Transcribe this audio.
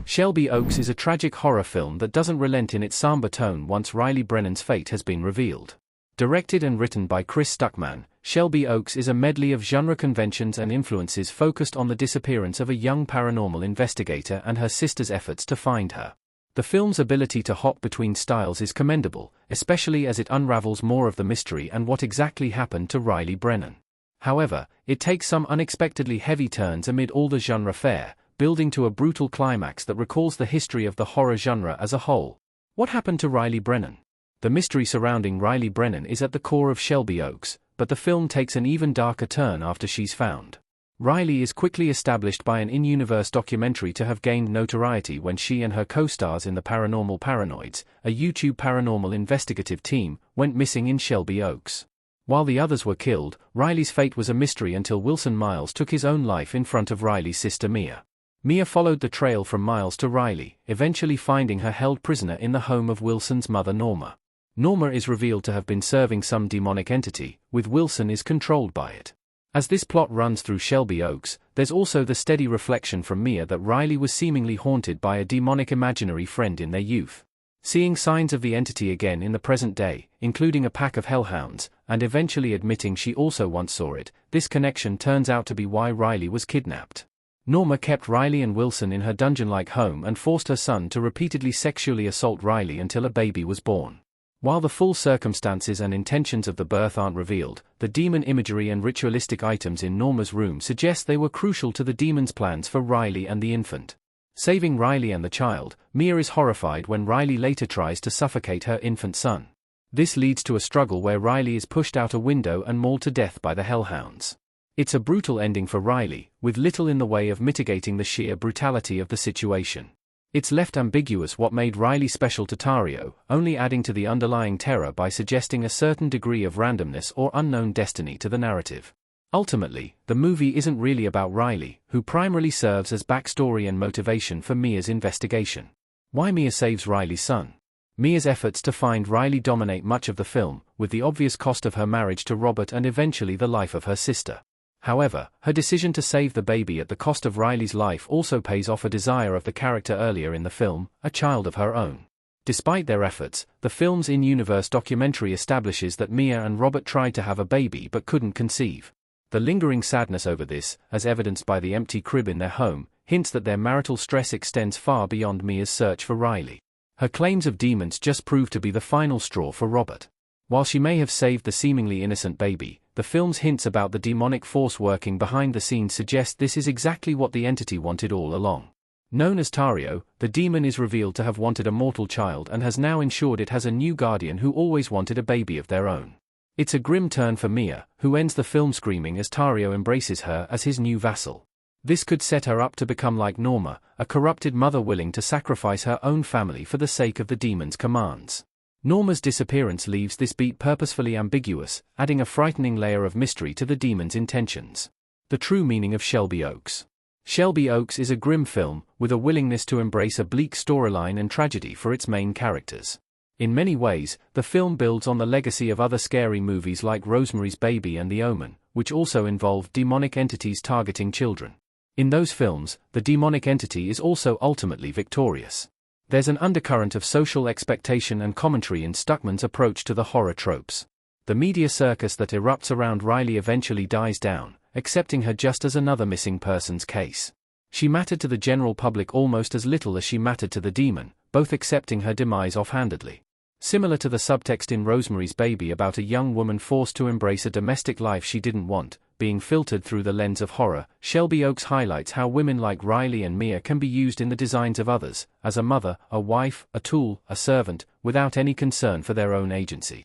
Shelby Oaks is a tragic horror film that doesn't relent in its somber tone once Riley Brennan's fate has been revealed. Directed and written by Chris Stuckman, Shelby Oaks is a medley of genre conventions and influences focused on the disappearance of a young paranormal investigator and her sister's efforts to find her. The film's ability to hop between styles is commendable, especially as it unravels more of the mystery and what exactly happened to Riley Brennan. However, it takes some unexpectedly heavy turns amid all the genre fare, building to a brutal climax that recalls the history of the horror genre as a whole. What happened to Riley Brennan? The mystery surrounding Riley Brennan is at the core of Shelby Oaks, but the film takes an even darker turn after she's found. Riley is quickly established by an in-universe documentary to have gained notoriety when she and her co-stars in the Paranormal Paranoids, a YouTube paranormal investigative team, went missing in Shelby Oaks. While the others were killed, Riley's fate was a mystery until Wilson Miles took his own life in front of Riley's sister Mia. Mia followed the trail from Miles to Riley, eventually finding her held prisoner in the home of Wilson's mother Norma. Norma is revealed to have been serving some demonic entity, with Wilson is controlled by it. As this plot runs through Shelby Oaks, there's also the steady reflection from Mia that Riley was seemingly haunted by a demonic imaginary friend in their youth. Seeing signs of the entity again in the present day, including a pack of hellhounds, and eventually admitting she also once saw it, this connection turns out to be why Riley was kidnapped. Norma kept Riley and Wilson in her dungeon-like home and forced her son to repeatedly sexually assault Riley until a baby was born. While the full circumstances and intentions of the birth aren't revealed, the demon imagery and ritualistic items in Norma's room suggest they were crucial to the demon's plans for Riley and the infant. Saving Riley and the child, Mia is horrified when Riley later tries to suffocate her infant son. This leads to a struggle where Riley is pushed out a window and mauled to death by the hellhounds. It's a brutal ending for Riley, with little in the way of mitigating the sheer brutality of the situation. It's left ambiguous what made Riley special to Tario, only adding to the underlying terror by suggesting a certain degree of randomness or unknown destiny to the narrative. Ultimately, the movie isn't really about Riley, who primarily serves as backstory and motivation for Mia's investigation. Why Mia saves Riley's son? Mia's efforts to find Riley dominate much of the film, with the obvious cost of her marriage to Robert and eventually the life of her sister. However, her decision to save the baby at the cost of Riley's life also pays off a desire of the character earlier in the film, a child of her own. Despite their efforts, the film's in-universe documentary establishes that Mia and Robert tried to have a baby but couldn't conceive. The lingering sadness over this, as evidenced by the empty crib in their home, hints that their marital stress extends far beyond Mia's search for Riley. Her claims of demons just prove to be the final straw for Robert. While she may have saved the seemingly innocent baby, the film's hints about the demonic force working behind the scenes suggest this is exactly what the entity wanted all along. Known as Tario, the demon is revealed to have wanted a mortal child and has now ensured it has a new guardian who always wanted a baby of their own. It's a grim turn for Mia, who ends the film screaming as Tario embraces her as his new vassal. This could set her up to become like Norma, a corrupted mother willing to sacrifice her own family for the sake of the demon's commands. Norma's disappearance leaves this beat purposefully ambiguous, adding a frightening layer of mystery to the demon's intentions. The true meaning of Shelby Oaks. Shelby Oaks is a grim film, with a willingness to embrace a bleak storyline and tragedy for its main characters. In many ways, the film builds on the legacy of other scary movies like Rosemary's Baby and The Omen, which also involved demonic entities targeting children. In those films, the demonic entity is also ultimately victorious. There's an undercurrent of social expectation and commentary in Stuckman's approach to the horror tropes. The media circus that erupts around Riley eventually dies down, accepting her just as another missing persons case. She mattered to the general public almost as little as she mattered to the demon, both accepting her demise offhandedly. Similar to the subtext in Rosemary's Baby about a young woman forced to embrace a domestic life she didn't want, being filtered through the lens of horror, Shelby Oaks highlights how women like Riley and Mia can be used in the designs of others, as a mother, a wife, a tool, a servant, without any concern for their own agency.